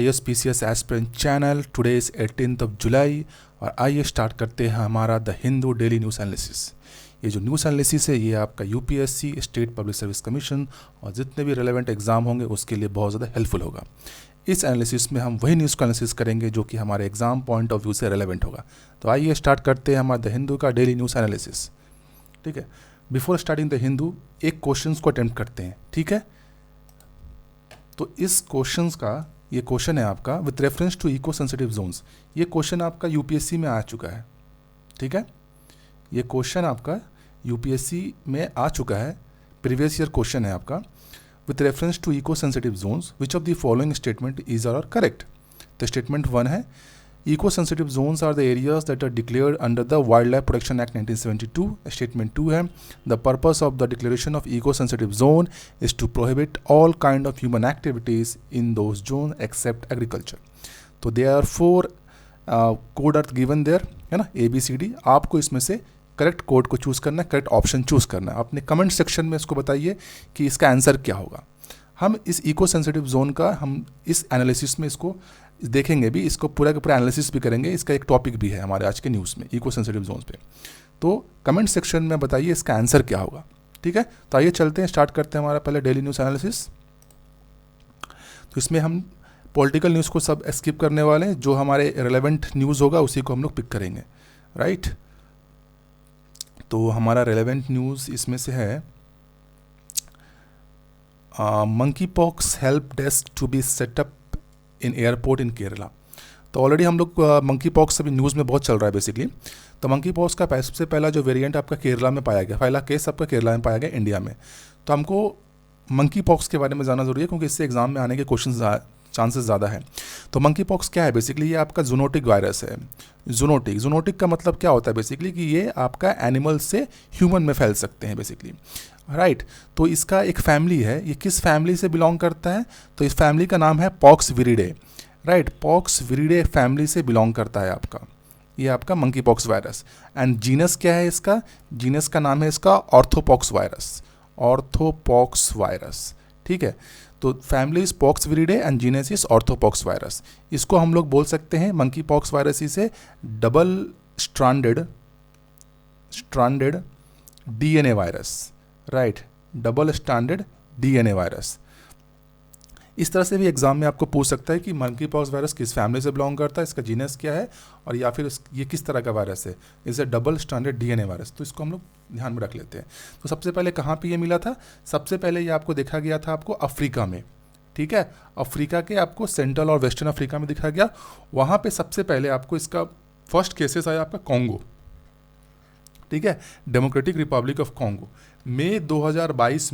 ISPCS aspirant channel. Today is 18th of जुलाई और आइए start करते हैं हमारा the Hindu daily news analysis. ये जो न्यूज़ एनालिसिस है ये आपका UPSC, state public service commission और जितने भी रेलेवेंट एग्जाम होंगे उसके लिए बहुत ज़्यादा हेल्पफुल होगा। इस एनालिसिस में हम वही न्यूज़ का एनालिसिस करेंगे जो कि हमारे एग्जाम पॉइंट ऑफ व्यू से रेलेवेंट होगा। तो आइए स्टार्ट करते हैं हमारा द हिंदू का डेली न्यूज़ एनालिसिस। ठीक है, बिफोर स्टार्टिंग द हिंदू एक क्वेश्चन को अटेम्प्ट करते हैं। ठीक है, तो इस क्वेश्चन का ये क्वेश्चन है आपका with reference to eco sensitive zones. ये क्वेश्चन आपका यूपीएससी में आ चुका है। ठीक है, ये क्वेश्चन आपका यूपीएससी में आ चुका है, प्रीवियस ईयर क्वेश्चन है आपका। With reference to eco sensitive zones which of the following statement is are correct. तो स्टेटमेंट 1 है eco sensitive zones are the areas that are declared under the wild life protection act 1972। Statement 2 है the purpose of the declaration of eco sensitive zone is to prohibit all kind of human activities in those zone except agriculture. तो they are 4 code are given there, है ना, ABCD। आपको इसमें से correct code को choose करना है, correct option choose करना है। अपने कमेंट सेक्शन में इसको बताइए कि इसका आंसर क्या होगा। हम इस इको सेंसिटिव जोन का हम इस एनालिसिस में इसको देखेंगे भी, इसको पूरा का पूरा एनालिसिस भी करेंगे। इसका एक टॉपिक भी है हमारे आज के न्यूज़ में इको सेंसिटिव जोन्स पे। तो कमेंट सेक्शन में बताइए इसका आंसर क्या होगा। ठीक है, तो आइए चलते हैं, स्टार्ट करते हैं हमारा पहले डेली न्यूज़ एनालिसिस। तो इसमें हम पॉलिटिकल न्यूज़ को सब स्किप करने वाले हैं, जो हमारे रेलेवेंट न्यूज़ होगा उसी को हम लोग पिक करेंगे। राइट, तो हमारा रेलेवेंट न्यूज़ इसमें से है monkeypox help desk to be set up in airport in Kerala. तो ऑलरेडी हम लोग मंकी पॉक्स अभी न्यूज़ में बहुत चल रहा है बेसिकली। तो मंकी पॉक्स का सबसे पहला जो वेरिएंट आपका केरला में पाया गया, पहला केस आपका केरला में पाया गया इंडिया में। तो हमको मंकी पॉक्स के बारे में जानना ज़रूरी है क्योंकि इससे एग्जाम में आने के क्वेश्चन चांसेस ज़्यादा है। तो मंकी पॉक्स क्या है बेसिकली, ये आपका जूनोटिक वायरस है। जूनोटिक का मतलब क्या होता है बेसिकली कि ये आपका एनिमल से ह्यूमन में फैल सकते हैं बेसिकली। राइट, तो इसका एक फैमिली है। ये किस फैमिली से बिलोंग करता है, तो इस फैमिली का नाम है पॉक्स विरिडे। राइट, पॉक्स विरिडे फैमिली से बिलोंग करता है आपका ये आपका monkey pox virus. And genus क्या है इसका, जीनस का नाम है इसका ऑर्थोपॉक्स वायरस। ऑर्थोपॉक्स वायरस, ठीक है। तो family is pox विरिडे and genus is orthopox virus. इसको हम लोग बोल सकते हैं मंकी पॉक्स वायरस इसे double stranded DNA virus. Right, double stranded DNA virus. इस तरह से भी एग्जाम में आपको पूछ सकता है कि मंकी पॉक्स वायरस किस फैमिली से बिलोंग करता है, इसका जीनस क्या है, और या फिर ये किस तरह का वायरस है, is A double stranded DNA virus. तो इसको हम लोग ध्यान में रख लेते हैं। तो सबसे पहले कहाँ पे ये मिला था, सबसे पहले ये आपको देखा गया था आपको अफ्रीका में। ठीक है, अफ्रीका के आपको सेंट्रल और वेस्टर्न अफ्रीका में दिखा गया। वहाँ पे सबसे पहले आपको इसका फर्स्ट केसेस आया आपका कॉन्गो। ठीक है, डेमोक्रेटिक रिपब्लिक ऑफ कॉन्गो। मई 2022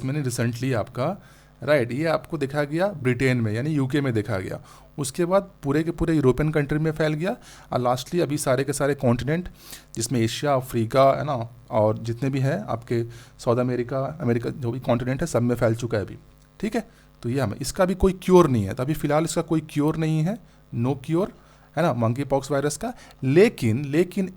में रिसेंटली आपका राइट ये आपको देखा गया ब्रिटेन में यानी यूके में देखा गया। उसके बाद पूरे के पूरे यूरोपियन कंट्री में फैल गया और लास्टली अभी सारे के सारे कॉन्टिनेंट जिसमें एशिया, अफ्रीका, है ना, और जितने भी हैं आपके साउथ अमेरिका, जो भी कॉन्टिनेंट है सब में फैल चुका है अभी। ठीक है, तो ये हमें इसका भी कोई क्योर नहीं है, तो अभी फ़िलहाल इसका कोई क्योर नहीं है, नो क्योर, है ना, मंकी पॉक्स वायरस का। लेकिन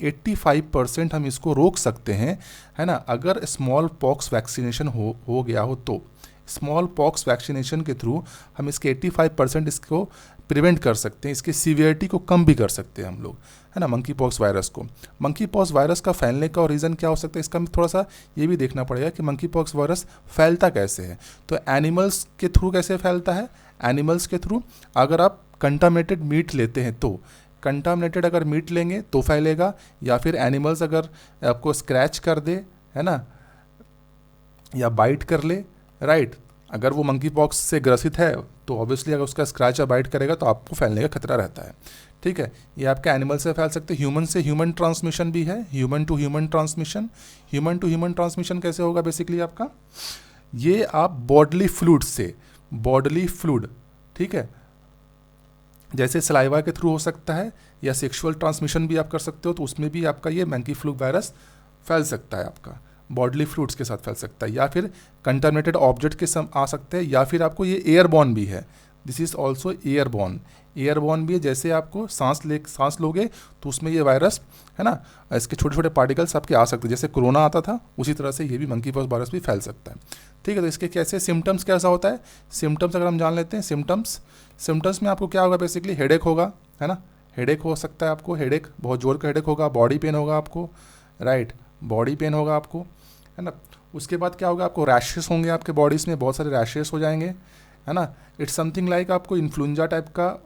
85% हम इसको रोक सकते हैं, है ना, अगर स्मॉल पॉक्स वैक्सीनेशन हो गया हो तो। स्मॉल पॉक्स वैक्सीनेशन के थ्रू हम इसके 85% इसको प्रिवेंट कर सकते हैं, इसके सीवियरिटी को कम भी कर सकते हैं हम लोग, है ना, मंकी पॉक्स वायरस को। मंकी पॉक्स वायरस का फैलने का और रीज़न क्या हो सकता है, इसका थोड़ा सा ये भी देखना पड़ेगा कि मंकी पॉक्स वायरस फैलता कैसे है। तो एनिमल्स के थ्रू कैसे फैलता है, एनिमल्स के थ्रू अगर आप कंटामिनेटेड मीट लेते हैं तो, कंटामिनेटेड अगर मीट लेंगे तो फैलेगा, या फिर एनिमल्स अगर आपको स्क्रैच कर दे, है ना, या बाइट कर ले। राइट, अगर वो मंकी पॉक्स से ग्रसित है तो ऑब्वियसली अगर उसका स्क्रैच या बाइट करेगा तो आपको फैलने का खतरा रहता है। ठीक है, ये आपके एनिमल से फैल सकते हैं। ह्यूमन से ह्यूमन ट्रांसमिशन भी है, ह्यूमन टू ह्यूमन ट्रांसमिशन कैसे होगा बेसिकली आपका, ये आप बॉडली फ्लूइड से, बॉडली फ्लूइड, ठीक है, जैसे सलाइवा के थ्रू हो सकता है, या सेक्सुअल ट्रांसमिशन भी आप कर सकते हो, तो उसमें भी आपका ये मंकी फ्लू वायरस फैल सकता है, आपका बॉडली फ्लूइड्स के साथ फैल सकता है, या फिर कंटामिनेटेड ऑब्जेक्ट के आ सकते हैं, या फिर आपको ये एयरबॉर्न भी है। This is also airborne. Airborne भी है, जैसे आपको सांस लोगे तो उसमें ये वायरस है ना, इसके छोटे छोटे पार्टिकल्स आपके आ सकते हैं, जैसे कोरोना आता था उसी तरह से ये भी मंकी पॉक्स वायरस भी फैल सकता है। ठीक है, तो इसके कैसे सिम्टम्स कैसा होता है, सिम्टम्स अगर हम जान लेते हैं, सिम्टम्स में आपको क्या होगा, बेसिकली हेडेक होगा, है ना, हेडेक हो सकता है आपको, हेडेक बहुत जोर का हेडेक होगा, बॉडी पेन होगा आपको, राइट, बॉडी पेन होगा आपको, है ना। उसके बाद क्या होगा, आपको रैशेस होंगे, आपके बॉडीज़ में बहुत सारे रैशेस हो जाएंगे, है ना। इट्स समथिंग लाइक आपको इन्फ्लुएंजा टाइप का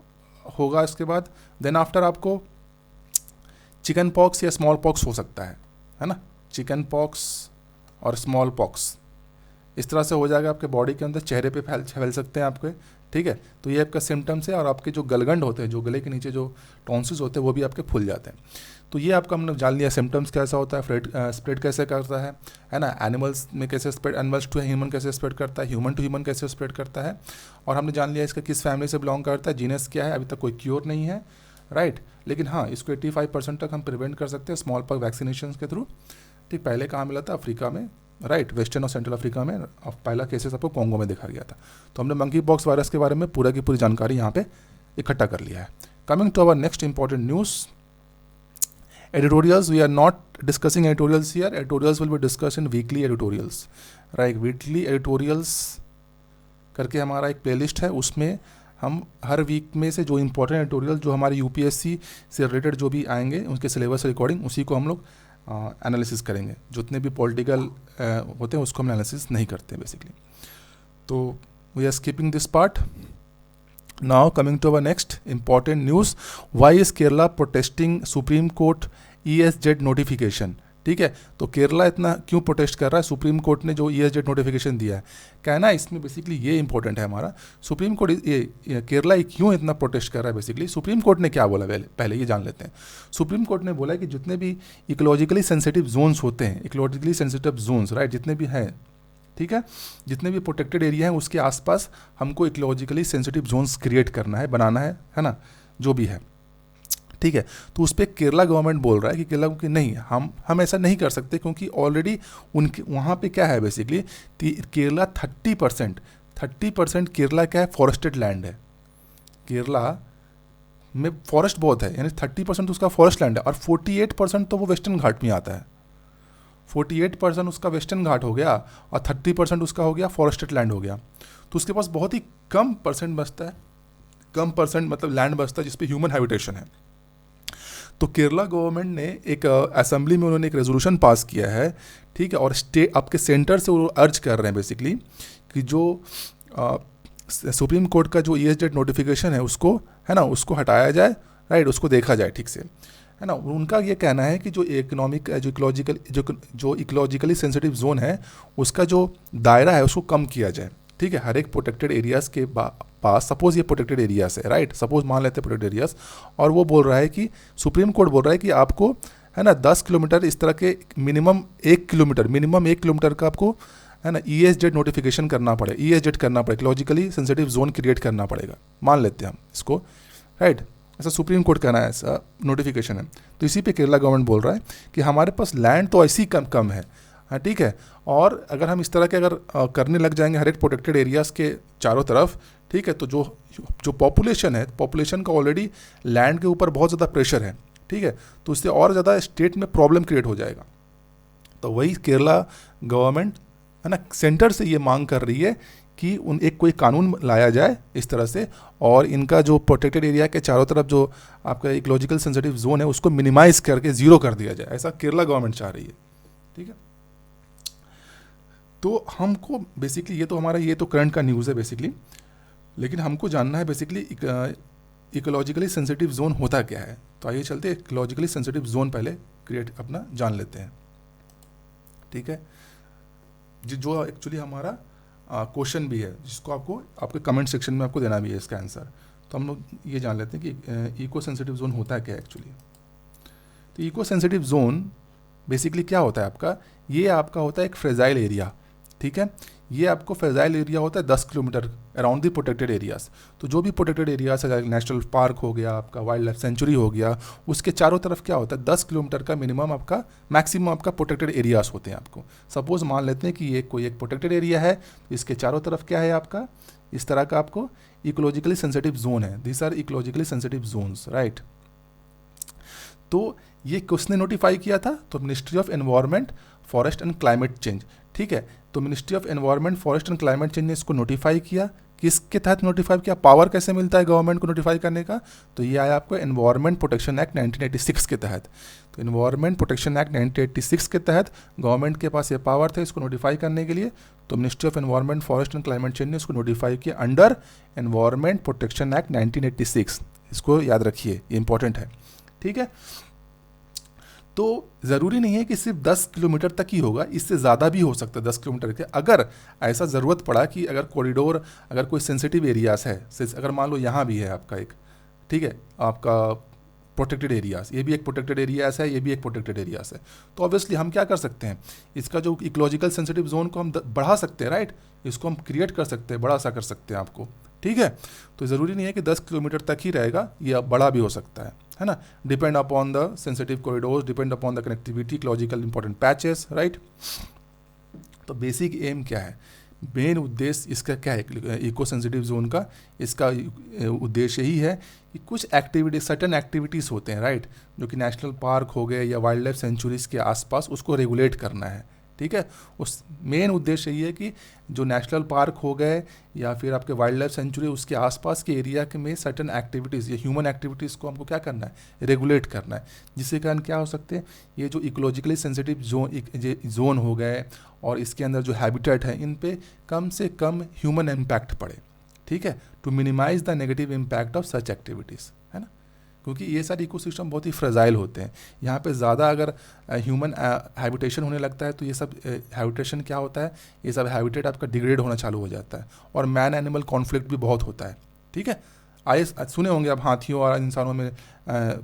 होगा। इसके बाद देन आफ्टर आपको चिकन पॉक्स या स्मॉल पॉक्स हो सकता है ना, चिकन पॉक्स और स्मॉल पॉक्स इस तरह से हो जाएगा आपके बॉडी के अंदर, चेहरे पे फैल सकते हैं आपके। ठीक है, तो ये आपका सिम्टम्स है। और आपके जो गलगंड होते हैं, जो गले के नीचे जो टॉन्सिल्स होते हैं, वो भी आपके फूल जाते हैं। तो ये आपका हमने जान लिया सिम्टम्स कैसा होता है, स्प्रेड कैसे करता है ना, एनिमल्स में कैसे स्प्रेड, एनिमल्स टू ह्यूमन कैसे स्प्रेड करता है, ह्यूमन टू ह्यूमन कैसे स्प्रेड करता है। और हमने जान लिया इसका किस फैमिली से बिलोंग करता है, जीनस क्या है, अभी तक कोई क्योर नहीं है, राइट। लेकिन हाँ, इसको 85% तक हम प्रिवेंट कर सकते हैं स्मॉल पॉक्स वैक्सीनेशन के थ्रू। ठीक, पहले कहाँ मिला था, अफ्रीका में, राइट, वेस्टर्न और सेंट्रल अफ्रीका में। पहला केसेस आपको कॉन्गो में देखा गया था। तो हमने मंकी पॉक्स वायरस के बारे में पूरा की पूरी जानकारी यहाँ पे इकट्ठा कर लिया है। Coming to our next important news, editorials. We are not discussing editorials here. Editorials will be discussed in weekly editorials, right? weekly editorials करके हमारा एक प्लेलिस्ट है, उसमें हम हर वीक में से जो इंपॉर्टेंट एडिटोरियल जो हमारे यूपीएससी से रिलेटेड जो भी आएंगे उनके सिलेबस रिकॉर्डिंग, उसी को हम लोग एनालिसिस करेंगे। जितने भी पॉलिटिकल होते हैं उसको हम एनालिसिस नहीं करते बेसिकली। तो we are skipping this part. Now coming to our next important news, why is Kerala protesting Supreme Court ESZ notification? ठीक है, तो केरला इतना क्यों प्रोटेस्ट कर रहा है, सुप्रीम कोर्ट ने जो ESZ नोटिफिकेशन दिया है, कहना है इसमें बेसिकली ये इंपॉर्टेंट है हमारा। सुप्रीम कोर्ट ये केरला क्यों इतना प्रोटेस्ट कर रहा है, बेसिकली सुप्रीम कोर्ट ने क्या बोला पहले ये जान लेते हैं। सुप्रीम कोर्ट ने बोला कि जितने भी इकोलॉजिकली सेंसिटिव जोन्स होते हैं, इकोलॉजिकली सेंसिटिव जोन्स, राइट, जितने भी हैं, ठीक है, जितने भी प्रोटेक्टेड एरिया हैं उसके आसपास हमको इकोलॉजिकली सेंसिटिव जोन्स क्रिएट करना है, बनाना है ना, जो भी है। ठीक है, तो उस पर केरला गवर्नमेंट बोल रहा है कि केरला कि नहीं, हम ऐसा नहीं कर सकते, क्योंकि ऑलरेडी उनके वहाँ पे क्या है बेसिकली, केरला 30% केरला क्या है, फॉरेस्टेड लैंड है। केरला में फॉरेस्ट बहुत है, यानी 30% उसका फॉरेस्ट लैंड है, और 48% तो वो वेस्टर्न घाट में आता है। 48% उसका वेस्टर्न घाट हो गया और 30% उसका हो गया फॉरेस्टेड लैंड हो गया। तो उसके पास बहुत ही कम परसेंट बचता है, कम परसेंट मतलब लैंड बचता है जिस पे ह्यूमन हैबिटेशन है। तो केरला गवर्नमेंट ने एक असेंबली में उन्होंने एक रेजोल्यूशन पास किया है, ठीक है, और स्टेट आपके सेंटर से वो अर्ज कर रहे हैं बेसिकली कि जो सुप्रीम कोर्ट का जो ESZ नोटिफिकेशन है उसको, है ना, उसको हटाया जाए, राइट, उसको देखा जाए ठीक से, है ना। उनका ये कहना है कि जो इकोलॉजिकली सेंसिटिव जोन है उसका जो दायरा है उसको कम किया जाए। ठीक है, हर एक प्रोटेक्टेड एरियाज़ के पास, सपोज ये प्रोटेक्टेड एरियाज़ है, राइट, सपोज मान लेते हैं प्रोटेक्टेड एरियाज़, और वो बोल रहा है कि सुप्रीम कोर्ट बोल रहा है कि आपको, है ना, 10 किलोमीटर इस तरह के मिनिमम 1 किलोमीटर का आपको, है ना, ESZ नोटिफिकेशन करना पड़ेगा, ESZ करना पड़ेगा, इकोलॉजिकली सेंसिटिव जोन क्रिएट करना पड़ेगा, मान लेते हैं हम इसको, राइट, ऐसा सुप्रीम कोर्ट कहना है, ऐसा नोटिफिकेशन है। तो इसी पे केरला गवर्नमेंट बोल रहा है कि हमारे पास लैंड तो ऐसी कम है, हाँ, ठीक है, और अगर हम इस तरह के अगर करने लग जाएंगे हर एक प्रोटेक्टेड एरियाज़ के चारों तरफ, ठीक है, तो जो पॉपुलेशन है, पॉपुलेशन का ऑलरेडी लैंड के ऊपर बहुत ज़्यादा प्रेशर है, ठीक है, तो इससे और ज़्यादा स्टेट में प्रॉब्लम क्रिएट हो जाएगा। तो वही केरला गवर्नमेंट, है ना, सेंटर से ये मांग कर रही है कि एक कोई कानून लाया जाए इस तरह से, और इनका जो प्रोटेक्टेड एरिया के चारों तरफ जो आपका इकोलॉजिकल सेंसिटिव जोन है उसको मिनिमाइज़ करके ज़ीरो कर दिया जाए, ऐसा केरला गवर्नमेंट चाह रही है। ठीक है, तो हमको बेसिकली ये तो हमारा ये तो करंट का न्यूज़ है बेसिकली, लेकिन हमको जानना है बेसिकली इकोलॉजिकली सेंसिटिव जोन होता क्या है। तो आइए चलते इकोलॉजिकली सेंसिटिव जोन पहले क्रिएट अपना जान लेते हैं। ठीक है, जो एक्चुअली हमारा क्वेश्चन भी है, जिसको आपको आपके कमेंट सेक्शन में आपको देना भी है इसका आंसर। तो हम लोग ये जान लेते हैं कि इको सेंसिटिव जोन होता है क्या एक्चुअली। तो इको सेंसिटिव जोन बेसिकली क्या होता है आपका, ये आपका होता है एक फ्रेजाइल एरिया। ठीक है, ये आपको फ्रेजाइल एरिया होता है 10 kilometre around the protected areas. तो जो भी प्रोटेक्टेड एरियाज है, नेशनल पार्क हो गया, आपका वाइल्ड लाइफ सेंचुरी हो गया, उसके चारों तरफ क्या होता है 10 किलोमीटर का मिनिमम आपका, मैक्सिमम आपका प्रोटेक्टेड एरियाज होते हैं आपको। सपोज मान लेते हैं कि ये कोई एक प्रोटेक्टेड एरिया है, इसके चारों तरफ क्या है आपका, इस तरह का आपको इकोलॉजिकली सेंसिटिव जोन है, this are ecologically sensitive zones, right. तो ये किसने नोटिफाई किया था? तो ministry of environment, forest and climate change, ठीक है। तो ministry of environment, forest and climate change ने इसको नोटिफाई किया। किसके तहत नोटिफाई किया? पावर कैसे मिलता है गवर्नमेंट को नोटिफाई करने का? तो ये आया आपको एनवायरनमेंट प्रोटेक्शन एक्ट 1986 के तहत। तो एनवायरनमेंट प्रोटेक्शन एक्ट 1986 के तहत गवर्नमेंट के पास ये पावर थे इसको नोटिफाई करने के लिए। तो ministry of environment, forest and climate change ने इसको नोटिफाई किया अंडर एनवायरनमेंट प्रोटेक्शन एक्ट 1986। इसको याद रखिए, ये इंपॉर्टेंट है, ठीक है। तो ज़रूरी नहीं है कि सिर्फ 10 किलोमीटर तक ही होगा, इससे ज़्यादा भी हो सकता है 10 किलोमीटर के। अगर ऐसा ज़रूरत पड़ा कि अगर कॉरिडोर, अगर कोई सेंसिटिव एरियाज़ है, अगर मान लो यहाँ भी है आपका एक, ठीक है, आपका प्रोटेक्टेड एरियाज़, ये भी एक प्रोटेक्टेड एरियाज़ है, ये भी एक प्रोटेक्टेड एरियाज़ है, तो ऑब्वियसली हम क्या कर सकते हैं, इसका जो इकोलॉजिकल सेंसिटिव जोन को हम बढ़ा सकते हैं, राइट। इसको हम क्रिएट कर सकते हैं, बड़ा सा कर सकते हैं आपको, ठीक है। तो ज़रूरी नहीं है कि 10 किलोमीटर तक ही रहेगा, ये बड़ा भी हो सकता है ना। Depend upon the sensitive corridors, depend upon the connectivity, ecological important patches, right. तो बेसिक एम क्या है, मेन उद्देश्य इसका क्या है इको सेंसिटिव जोन का? इसका उद्देश्य यही है कि कुछ एक्टिविटी, सर्टन एक्टिविटीज़ होते हैं, राइट, जो कि नेशनल पार्क हो गए या वाइल्ड लाइफ सेंचुरीज़ के आसपास, उसको रेगुलेट करना है, ठीक है। उस मेन उद्देश्य ये है कि जो नेशनल पार्क हो गए या फिर आपके वाइल्ड लाइफ सेंचुरी, उसके आसपास के एरिया के में सर्टन एक्टिविटीज़ या ह्यूमन एक्टिविटीज़ को हमको क्या करना है, रेगुलेट करना है। जिसके कारण क्या हो सकते हैं, ये जो इकोलॉजिकली सेंसिटिव जोन हो गए और इसके अंदर जो हैबिटेट है, इन पे कम से कम ह्यूमन इम्पैक्ट पड़े, ठीक है, to minimise the negative impact of such activities, है ना। क्योंकि ये सारे इकोसिस्टम बहुत ही फ्रेजाइल होते हैं, यहाँ पे ज़्यादा अगर ह्यूमन हैबिटेशन होने लगता है तो ये सब हैबिटेशन क्या होता है, ये सब हैबिटेट आपका डिग्रेड होना चालू हो जाता है और मैन एनिमल कॉन्फ्लिक्ट भी बहुत होता है, ठीक है। आए सुने होंगे आप हाथियों और इंसानों में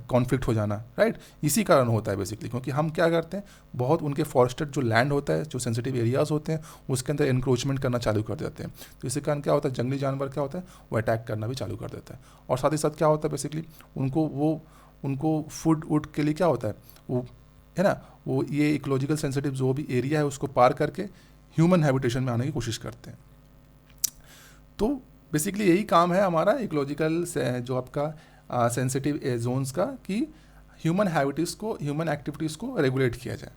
कॉन्फ्लिक्ट हो जाना, राइट। इसी कारण होता है बेसिकली, क्योंकि हम क्या करते हैं, बहुत उनके फॉरेस्टेड जो लैंड होता है, जो सेंसिटिव एरियाज़ होते हैं, उसके अंदर इंक्रोचमेंट करना चालू कर देते हैं। तो इसी कारण क्या होता है, जंगली जानवर क्या होता है, वो अटैक करना भी चालू कर देता है। और साथ ही साथ क्या होता है बेसिकली, उनको फूड वुड के लिए क्या होता है, वो है ना, वो ये इकोलॉजिकल सेंसिटिव जो भी एरिया है उसको पार करके ह्यूमन हैबिटेशन में आने की कोशिश करते हैं। तो बेसिकली यही काम है हमारा इकोलॉजिकल जो आपका सेंसिटिव जोन्स का, कि ह्यूमन ह्यूमन एक्टिविटीज़ को रेगुलेट किया जाए।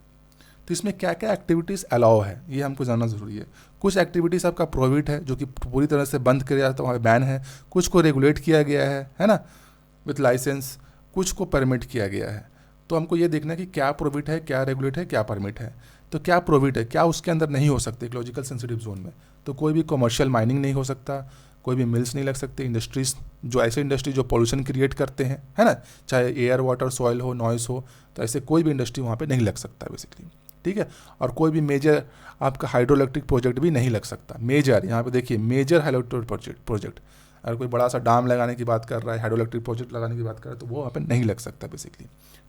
तो इसमें क्या क्या एक्टिविटीज़ अलाउ है, ये हमको जानना ज़रूरी है। कुछ एक्टिविटीज़ आपका प्रोहिबिट है, जो कि पूरी तरह से बंद किया जाता है, वहाँ बैन है। कुछ को रेगुलेट किया गया है ना, विथ लाइसेंस। कुछ को परमिट किया गया है। तो हमको ये देखना है कि क्या प्रोहिबिट है, क्या रेगुलेट है, क्या परमिट है। तो क्या प्रोहिबिट है, क्या उसके अंदर नहीं हो सकते इकोलॉजिकल सेंसिटिव जोन में? तो कोई भी कमर्शियल माइनिंग नहीं हो सकता, कोई भी मिल्स नहीं लग सकते, इंडस्ट्रीज जो ऐसे इंडस्ट्री जो पॉल्यूशन क्रिएट करते हैं, है ना, चाहे एयर, वाटर, सॉइल हो, नॉइस हो, तो ऐसे कोई भी इंडस्ट्री वहाँ पे नहीं लग सकता बेसिकली, ठीक है। और कोई भी मेजर आपका हाइड्रो इलेक्ट्रिक प्रोजेक्ट भी नहीं लग सकता। मेजर, यहाँ पे देखिए, मेजर हाइड्रो प्रोजेक्ट अगर कोई बड़ा सा डैम लगाने की बात कर रहा है, हाइड्रो इलेक्ट्रिक प्रोजेक्ट लगाने की बात कर रहा है, तो वो वहाँ पे नहीं लग सकता बेसिकली,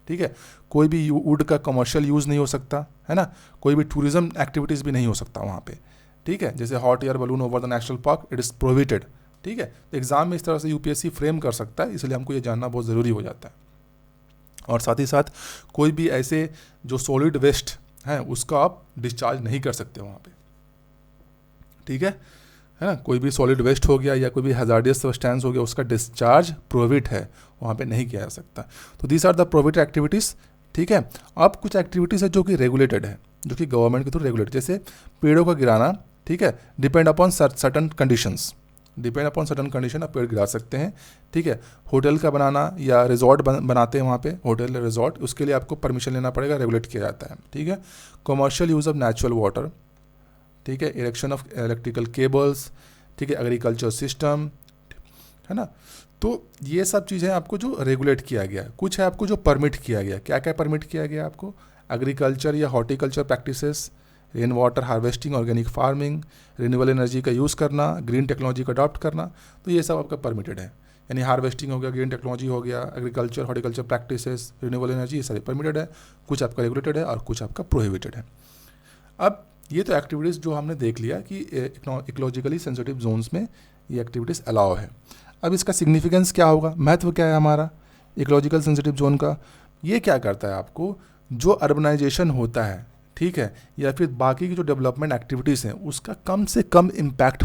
ठीक है। कोई भी वुड का कमर्शियल यूज़ नहीं हो सकता, है ना। कोई भी टूरिज्म एक्टिविटीज़ भी नहीं हो सकता वहाँ पे, ठीक है। जैसे hot air balloon over the national park, it is prohibited, ठीक है। तो एग्जाम में इस तरह से यूपीएससी फ्रेम कर सकता है, इसलिए हमको ये जानना बहुत ज़रूरी हो जाता है। और साथ ही साथ कोई भी ऐसे जो सॉलिड वेस्ट है उसका आप डिस्चार्ज नहीं कर सकते वहाँ पे, ठीक है ना। कोई भी सॉलिड वेस्ट हो गया या कोई भी हैजार्डियस सब्सटेंस हो गया, उसका डिस्चार्ज प्रोहिबिट है, वहाँ पे नहीं किया जा सकता। तो these are the prohibited activities, ठीक है। अब कुछ एक्टिविटीज़ है जो कि रेगुलेटेड है, जो कि गवर्नमेंट के थ्रू रेगुलेटेड, जैसे पेड़ों का गिराना, ठीक है, depend upon certain conditions, depend upon certain condition आप पेड़ गिरा सकते हैं, ठीक है। होटल का बनाना या रिजॉर्ट बनाते हैं वहाँ पे, होटल रिजॉर्ट, उसके लिए आपको परमिशन लेना पड़ेगा, रेगुलेट किया जाता है, ठीक है। Commercial use of natural water, ठीक है, इरेक्शन ऑफ इलेक्ट्रिकल केबल्स, ठीक है, एग्रीकल्चर सिस्टम, है ना। तो ये सब चीज़ें आपको जो रेगुलेट किया गया, कुछ है आपको जो परमिट किया गया। क्या क्या परमिट किया गया आपको? एग्रीकल्चर या horticulture practices, rain water harvesting, organic farming, renewable energy का यूज़ करना, ग्रीन टेक्नोलॉजी का अडॉप्ट करना, तो ये सब आपका परमिटेड है। यानी हार्वेस्टिंग हो गया, ग्रीन टेक्नोलॉजी हो गया, agriculture, horticulture practices, renewable energy, ये सारे परमिटेड है। कुछ आपका रेगुलेटेड है और कुछ आपका प्रोहिबिटेड है। अब ये तो एक्टिविटीज़ जो हमने देख लिया कि इकोलॉजिकली सेंसिटिव जोन्स में ये एक्टिविटीज़ अलाउ है। अब इसका सिग्निफिकेंस क्या होगा, महत्व क्या है हमारा इकोलॉजिकल सेंसिटिव जोन का? ये क्या करता है आपको, जो अर्बनाइजेशन होता है, ठीक है, या फिर बाकी की जो डेवलपमेंट एक्टिविटीज़ हैं, उसका कम से कम इम्पैक्ट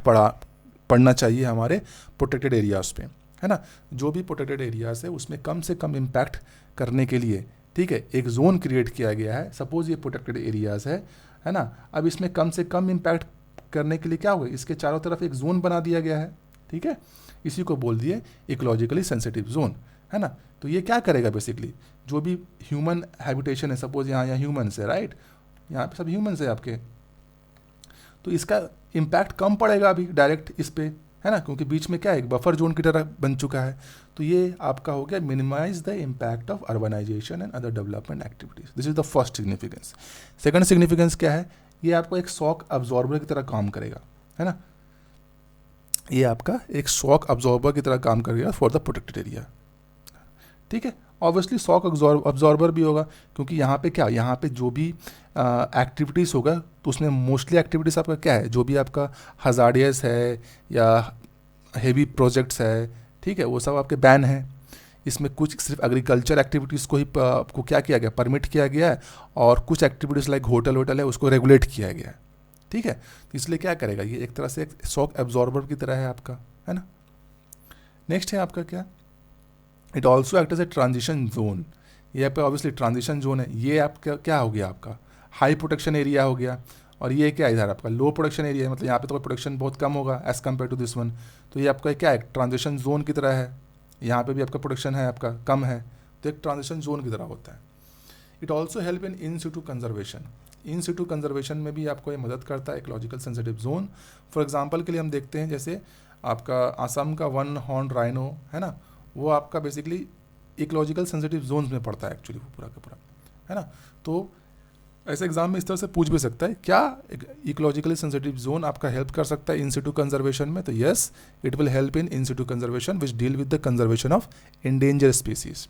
पड़ना चाहिए हमारे प्रोटेक्टेड एरियाज़ पे, है ना। जो भी प्रोटेक्टेड एरियाज़ है उसमें कम से कम इम्पैक्ट करने के लिए, ठीक है, एक जोन क्रिएट किया गया है। सपोज ये प्रोटेक्टेड एरियाज़ है ना। अब इसमें कम से कम इम्पैक्ट करने के लिए क्या होगा, इसके चारों तरफ एक जोन बना दिया गया है, ठीक है। इसी को बोल दिए इकोलॉजिकली सेंसिटिव जोन, है ना। तो ये क्या करेगा बेसिकली, जो भी ह्यूमन हैबिटेशन है, सपोज यहाँ ह्यूमन्स है, राइट, यहाँ पे सब ह्यूमन्स है आपके, तो इसका इम्पैक्ट कम पड़ेगा अभी डायरेक्ट इस पे, है ना, क्योंकि बीच में क्या है, एक बफर जोन की तरह बन चुका है। तो ये आपका हो गया minimise the impact of urbanisation and other development activities. This is the first significance. Second significance क्या है, ये आपको एक शॉक अब्जॉर्बर की तरह काम करेगा, है ना। ये आपका एक शॉक अब्जॉर्बर की तरह काम करेगा फॉर द प्रोटेक्टेड एरिया, ठीक है। ऑब्वियसली शॉक अब्जॉर्बर भी होगा, क्योंकि यहाँ पे क्या, यहाँ पे जो भी एक्टिविटीज़ होगा तो उसमें मोस्टली एक्टिविटीज़ आपका क्या है, जो भी आपका हजार्डियस है या हेवी प्रोजेक्ट्स है, ठीक है, वो सब आपके बैन है। इसमें कुछ सिर्फ एग्रीकल्चर एक्टिविटीज़ को ही आपको क्या किया गया, परमिट किया गया है, और कुछ एक्टिविटीज़ लाइक होटल है उसको रेगुलेट किया गया है, ठीक है। तो इसलिए क्या करेगा, ये एक तरह से एक शॉक एब्जॉर्बर की तरह है आपका, है ना। नेक्स्ट है आपका क्या, it also act as a transition zone. ये आपका ऑब्वियसली ट्रांजिशन जोन है। ये आपका क्या हो गया, आपका हाई प्रोटेक्शन एरिया हो गया, और ये क्या इधर आपका लो प्रोटेक्शन एरिया है, मतलब यहाँ पे तो प्रोटेक्शन बहुत कम होगा as compare to this one. तो ये आपका क्या है, ट्रांजिशन जोन की तरह है। यहाँ पे भी आपका प्रोटेक्शन है आपका कम है, तो एक ट्रांजिशन जोन की तरह होता है। It also help in situ conservation. In situ conservation में भी आपको ये मदद करता है ecological sensitive zone. For example के लिए हम देखते हैं, जैसे आपका आसाम का वन हॉर्न राइनो है ना, वो आपका बेसिकली इकोलॉजिकल सेंसिटिव जोन्स में पड़ता है एक्चुअली, वो पूरा का पूरा, है ना। तो ऐसे एग्जाम में इस तरह से पूछ भी सकता है, क्या इकोलॉजिकली सेंसिटिव जोन आपका हेल्प कर सकता है इन सिटू कंजर्वेशन में। तो yes, it will help in situ conservation which deal with the conservation of endanger species.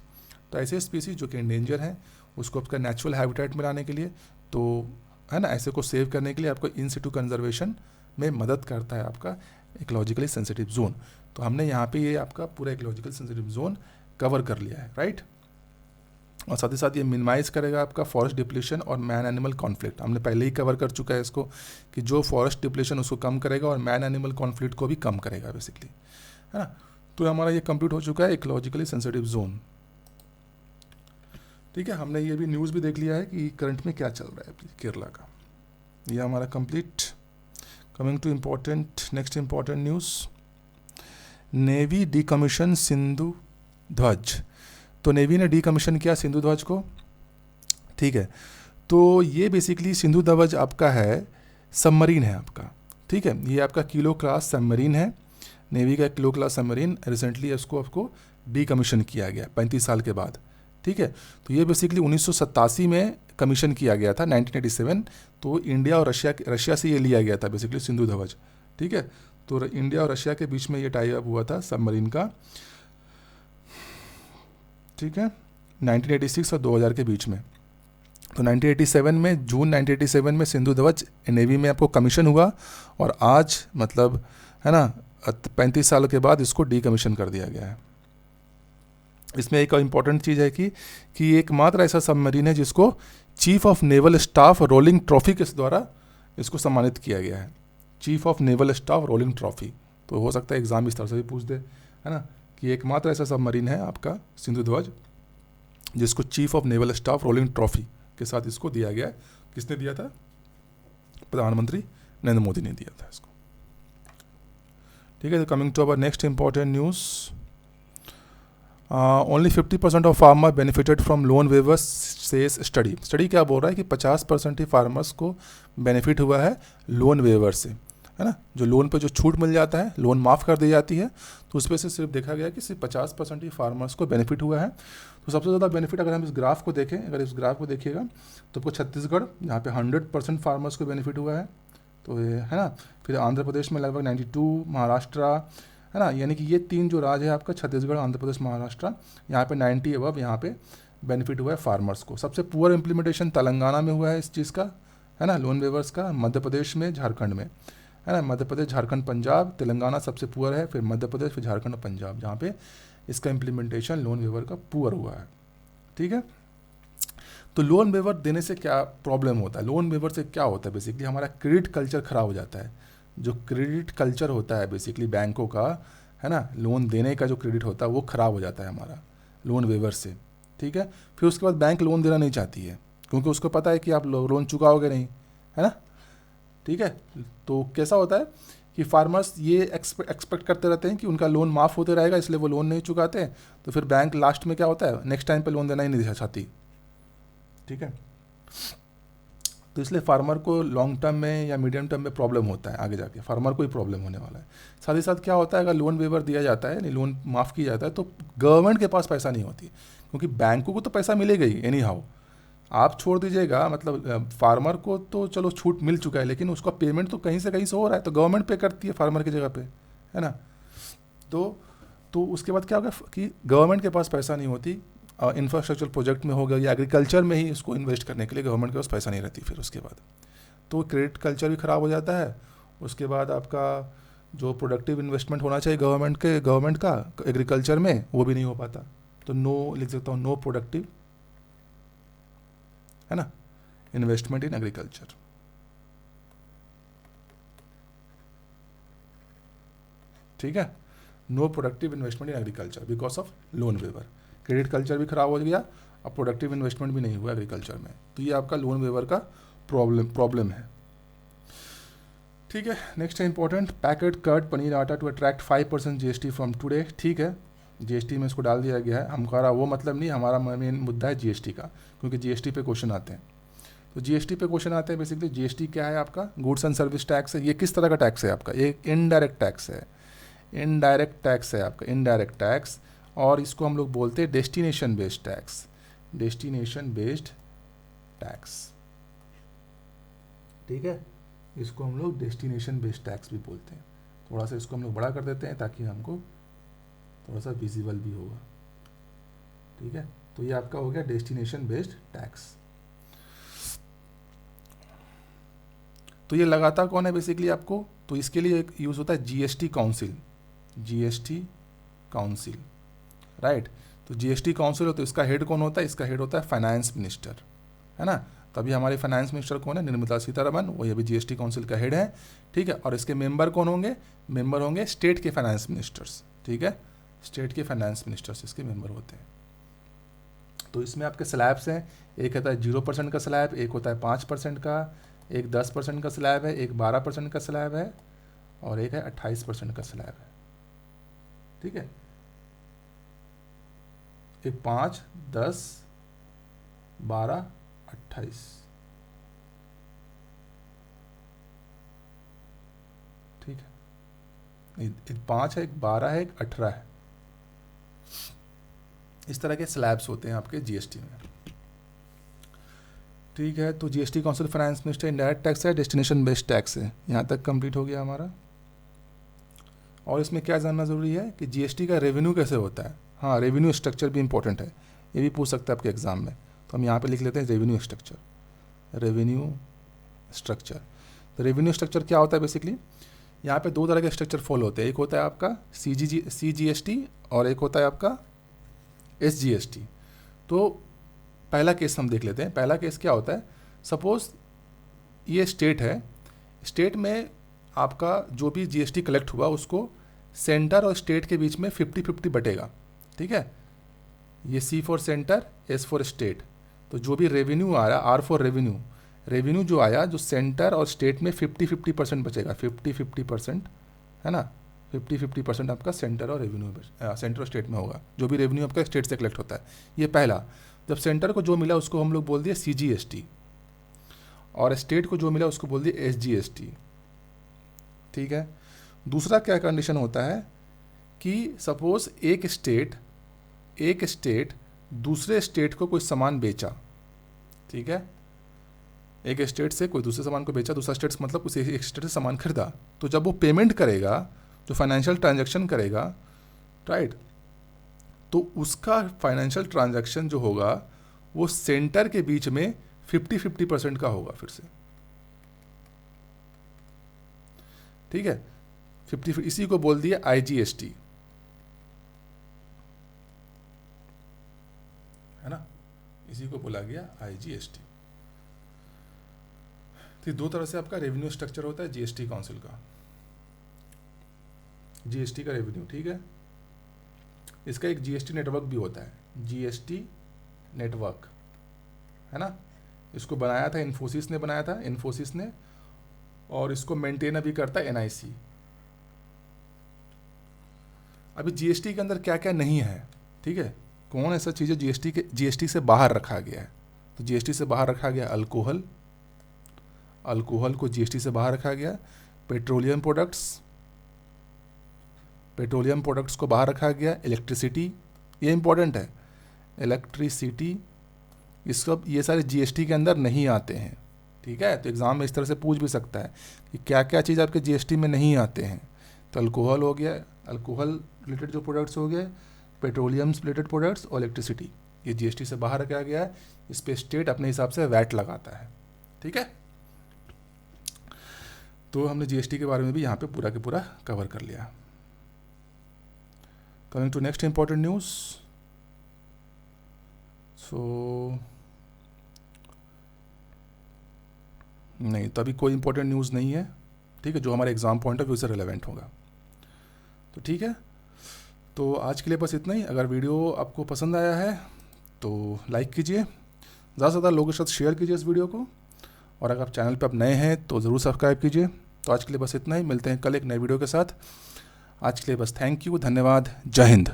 तो ऐसे स्पीसीज जो कि इंडेंजर हैं उसको आपका नेचुरल हैबिटेट में लाने के लिए, तो है ना, ऐसे को सेव करने के लिए आपको इन सिटू कंजर्वेशन में मदद करता है आपका इकोलॉजिकली सेंसिटिव जोन। तो हमने यहाँ पे ये आपका पूरा इकोलॉजिकल सेंसिटिव जोन कवर कर लिया है, राइट। और साथ ही साथ ये मिनिमाइज़ करेगा आपका फॉरेस्ट डिप्लीशन और मैन एनिमल कॉन्फ्लिक्ट। हमने पहले ही कवर कर चुका है इसको, कि जो फॉरेस्ट डिप्लीशन उसको कम करेगा और मैन एनिमल कॉन्फ्लिक्ट को भी कम करेगा बेसिकली, है ना। तो हमारा ये कंप्लीट हो चुका है इकोलॉजिकली सेंसिटिव जोन, ठीक है। हमने ये भी न्यूज़ भी देख लिया है कि करंट में क्या चल रहा है केरला का। ये हमारा complete. Coming to important next important news, navy decommission Sindhu Dhwaj. तो नेवी ने डीकमीशन किया सिंधु ध्वज को, ठीक है। तो ये बेसिकली सिंधु ध्वज आपका है सबमरीन है आपका, ठीक है। ये आपका किलो क्लास सबमरीन है, नेवी का किलो क्लास सबमरीन। रिसेंटली इसको आपको डीकमीशन किया गया 35 साल के बाद, ठीक है। तो ये बेसिकली 1987 में कमीशन किया गया था, 1987। तो इंडिया और रशिया से ये लिया गया था बेसिकली सिंधु ध्वज, ठीक है। तो इंडिया और रशिया के बीच में ये टाई अप हुआ था सबमरीन का, ठीक है, 1986 और 2000 के बीच में। तो 1987 में, जून 1987 में सिंधु ध्वज नेवी में आपको कमीशन हुआ, और आज मतलब है ना 35 साल के बाद इसको डीकमीशन कर दिया गया है। इसमें एक इम्पॉर्टेंट चीज़ है कि एकमात्र ऐसा सबमरीन है जिसको chief of naval staff rolling trophy के द्वारा इसको सम्मानित किया गया है, chief of naval staff rolling trophy. तो हो सकता है एग्जाम इस तरह से भी पूछ दे, है ना, कि एकमात्र ऐसा सबमरीन है आपका सिंधु ध्वज जिसको chief of naval staff rolling trophy के साथ इसको दिया गया है। किसने दिया था? प्रधानमंत्री नरेंद्र मोदी ने दिया था इसको, ठीक है। तो coming to our next important news, only 50% of farmer benefited from loan waivers says study. Study क्या बोल रहा है कि 50% ही फार्मर्स को बेनिफिट हुआ है लोन वेवर से, है ना। जो लोन पे जो छूट मिल जाता है, लोन माफ़ कर दी जाती है, तो उस पर से सिर्फ देखा गया कि सिर्फ 50% ही फार्मर्स को बेनिफिट हुआ है। तो सबसे ज़्यादा बेनिफिट अगर हम इस ग्राफ को देखें, अगर इस ग्राफ को देखिएगा तो आपको छत्तीसगढ़, यहाँ पे 100% फार्मर्स को बेनिफिट हुआ है, तो ये है ना। फिर आंध्र प्रदेश में लगभग 92, महाराष्ट्र, है ना, यानी कि ये 3 जो राज्य है आपका, छत्तीसगढ़, आंध्र प्रदेश, महाराष्ट्र, यहाँ पे 90 अबव यहाँ पे बेनिफिट हुआ है फार्मर्स को। सबसे पुअर इम्प्लीमेंटेशन तेलंगाना में हुआ है इस चीज़ का, है ना, लोन वेवर्स का, मध्य प्रदेश में, झारखंड में, है ना। मध्य प्रदेश, झारखंड, पंजाब, तेलंगाना सबसे पुअर है, फिर मध्य प्रदेश, फिर झारखंड और पंजाब, जहाँ पे इसका इम्प्लीमेंटेशन लोन वेवर का पुअर हुआ है, ठीक है। तो लोन वेवर देने से क्या प्रॉब्लम होता है, लोन वेवर से क्या होता है, बेसिकली हमारा क्रेडिट कल्चर ख़राब हो जाता है। जो क्रेडिट कल्चर होता है बेसिकली बैंकों का, है ना, लोन देने का जो क्रेडिट होता है वो ख़राब हो जाता है हमारा लोन वेवर से, ठीक है। फिर उसके बाद बैंक लोन देना नहीं चाहती है क्योंकि उसको पता है कि आप लोन चुकाओगे नहीं, है ना, ठीक है। तो कैसा होता है कि फार्मर्स ये एक्सपेक्ट करते रहते हैं कि उनका लोन माफ़ होते रहेगा, इसलिए वो लोन नहीं चुकाते हैं। तो फिर बैंक लास्ट में क्या होता है, नेक्स्ट टाइम पे लोन देना ही नहीं चाहती, ठीक है। तो इसलिए फार्मर को लॉन्ग टर्म में या मीडियम टर्म में प्रॉब्लम होता है, आगे जाके फार्मर को ही प्रॉब्लम होने वाला है। साथ ही साथ क्या होता है, अगर लोन वेवर दिया जाता है, नहीं लोन माफ़ किया जाता है, तो गवर्नमेंट के पास पैसा नहीं होती, क्योंकि बैंकों को तो पैसा मिलेगा ही एनी हाउ। आप छोड़ दीजिएगा, मतलब फार्मर को तो चलो छूट मिल चुका है, लेकिन उसका पेमेंट तो कहीं से हो रहा है, तो गवर्नमेंट पे करती है फार्मर की जगह पे, है ना। तो उसके बाद क्या होगा कि गवर्नमेंट के पास पैसा नहीं होती, इंफ्रास्ट्रक्चर प्रोजेक्ट में होगा या एग्रीकल्चर में ही इसको इन्वेस्ट करने के लिए गवर्नमेंट के पास पैसा नहीं रहती फिर उसके बाद, तो क्रेडिट कल्चर भी ख़राब हो जाता है। उसके बाद आपका जो प्रोडक्टिव इन्वेस्टमेंट होना चाहिए गवर्नमेंट का एग्रीकल्चर में, वो भी नहीं हो पाता। तो नो लिख सकता हूँ, नो प्रोडक्टिव, है ना, इन्वेस्टमेंट इन एग्रीकल्चर, ठीक है। No productive investment in agriculture because of loan waiver. Credit culture भी खराब हो गया, अब प्रोडक्टिव इन्वेस्टमेंट भी नहीं हुआ एग्रीकल्चर में, तो ये आपका लोन वेवर का प्रॉब्लम है, ठीक है। नेक्स्ट है important, packet curd paneer atta to attract 5% GST from today, ठीक है। GST में इसको डाल दिया गया है, हमारा वो मतलब नहीं, हमारा मेन मुद्दा है GST का, क्योंकि GST पे क्वेश्चन आते हैं। तो GST पे क्वेश्चन आते हैं बेसिकली। GST क्या है आपका, गुड्स एंड सर्विस टैक्स है। ये किस तरह का टैक्स है आपका, ये इनडायरेक्ट टैक्स है, इनडायरेक्ट टैक्स है आपका, इनडायरेक्ट टैक्स। और इसको हम लोग बोलते हैं destination based tax, destination based tax, ठीक है। इसको हम लोग डेस्टिनेशन बेस्ड टैक्स भी बोलते हैं। थोड़ा सा इसको हम लोग बड़ा कर देते हैं ताकि हमको थोड़ा सा विजिबल भी होगा, ठीक है। तो ये आपका हो गया डेस्टिनेशन बेस्ड टैक्स। तो ये लगाता कौन है बेसिकली आपको, तो इसके लिए एक यूज़ होता है GST council, GST council, right. तो GST काउंसिल हो तो इसका हेड कौन होता है, इसका हेड होता है फाइनेंस मिनिस्टर, है ना। तभी हमारे फाइनेंस मिनिस्टर कौन है, निर्मला सीतारमन, वही अभी GST काउंसिल का हेड है, ठीक है। और इसके मेंबर कौन होंगे, मेंबर होंगे स्टेट के फाइनेंस मिनिस्टर्स, ठीक है। स्टेट के फाइनेंस मिनिस्टर्स इसके मेंबर होते हैं। तो इसमें आपके स्लैब्स हैं, एक होता है 0% का स्लैब, एक होता है 5% का, एक 10% का स्लैब है, एक 12% का स्लैब है, और एक है 28% का स्लैब है, ठीक है। एक 5, 10, 12, 28, ठीक है। एक 5 है, एक 12 है, एक 18 है। इस तरह के स्लैब्स होते हैं आपके GST में, ठीक है। तो GST council finance minister, indirect tax है, डेस्टिनेशन बेस्ड टैक्स है। यहाँ तक कंप्लीट हो गया हमारा। और इसमें क्या जानना ज़रूरी है कि GST का रेवेन्यू कैसे होता है। हाँ, रेवेन्यू स्ट्रक्चर भी इंपॉर्टेंट है, ये भी पूछ सकता है आपके एग्जाम में। तो हम यहाँ पे लिख लेते हैं रेवेन्यू स्ट्रक्चर, रेवेन्यू स्ट्रक्चर। तो रेवेन्यू स्ट्रक्चर क्या होता है बेसिकली, यहाँ पे दो तरह के स्ट्रक्चर फॉलो होते हैं, एक होता है आपका CGST और एक होता है आपका SGST। तो पहला केस हम देख लेते हैं। पहला केस क्या होता है, सपोज ये स्टेट है, स्टेट में आपका जो भी GST कलेक्ट हुआ उसको सेंटर और स्टेट के बीच में 50-50 बटेगा, ठीक है। ये C for centre, S for state. तो जो भी रेवेन्यू आ रहा, R फॉर रेवेन्यू, रेवेन्यू जो आया जो सेंटर और स्टेट में 50-50% बचेगा, 50-50%, है ना। 50-50% आपका सेंटर और रेवेन्यू, सेंटर और स्टेट में होगा, जो भी रेवेन्यू आपका स्टेट से कलेक्ट होता है। ये पहला। जब सेंटर को जो मिला उसको हम लोग बोल दिए CGST, और स्टेट को जो मिला उसको बोल दिए SGST, ठीक है। दूसरा क्या कंडीशन होता है कि सपोज एक स्टेट दूसरे स्टेट को कोई सामान बेचा, ठीक है। एक स्टेट से कोई दूसरे सामान को बेचा, दूसरा स्टेट मतलब उसे एक स्टेट से सामान खरीदा, तो जब वो पेमेंट करेगा, जो फाइनेंशियल ट्रांजैक्शन करेगा, राइट, तो उसका फाइनेंशियल ट्रांजैक्शन जो होगा वो सेंटर के बीच में 50-50% का होगा फिर से, ठीक है। 50, इसी को बोल दिया IGST, है ना, इसी को बोला गया IGST। तो दो तरह से आपका रेवेन्यू स्ट्रक्चर होता है GST काउंसिल का। जीएसटी का रेवेन्यू, ठीक है। इसका एक जीएसटी नेटवर्क भी होता है, जीएसटी नेटवर्क, है ना। इसको बनाया था इन्फोसिस ने, बनाया था इन्फोसिस ने, और इसको मेंटेन अभी करता है एनआईसी। अभी जीएसटी के अंदर क्या क्या नहीं है, ठीक है, कौन ऐसा चीज़ है जीएसटी से बाहर रखा गया है। तो जीएसटी से बाहर रखा गया अल्कोहल, अल्कोहल को जीएसटी से बाहर रखा गया। पेट्रोलियम प्रोडक्ट्स को बाहर रखा गया। इलेक्ट्रिसिटी, ये इंपॉर्टेंट है, इलेक्ट्रिसिटी, ये सारे जीएसटी के अंदर नहीं आते हैं, ठीक है। तो एग्ज़ाम में इस तरह से पूछ भी सकता है कि क्या क्या चीज़ आपके जीएसटी में नहीं आते हैं। तो अल्कोहल हो गया, अल्कोहल रिलेटेड जो प्रोडक्ट्स हो गए, पेट्रोलियम रिलेटेड प्रोडक्ट्स और इलेक्ट्रिसिटी, ये जीएसटी से बाहर रखा गया है। इस पर स्टेट अपने हिसाब से वैट लगाता है, ठीक है। तो हमने जीएसटी के बारे में भी यहाँ पे पूरा के पूरा कवर कर लिया। Coming to next important news. So नहीं, तो अभी कोई इंपॉर्टेंट न्यूज़ नहीं है, ठीक है, जो हमारे एग्ज़ाम पॉइंट ऑफ व्यू से रिलेवेंट होगा। तो ठीक है, तो आज के लिए बस इतना ही। अगर वीडियो आपको पसंद आया है तो लाइक कीजिए, ज़्यादा से ज़्यादा लोगों के साथ शेयर कीजिए इस वीडियो को, और अगर आप चैनल पर अब नए हैं तो ज़रूर सब्सक्राइब कीजिए। तो आज के लिए बस इतना ही, मिलते हैं कल एक नए वीडियो के साथ। आज के लिए बस थैंक यू, धन्यवाद, जय हिंद।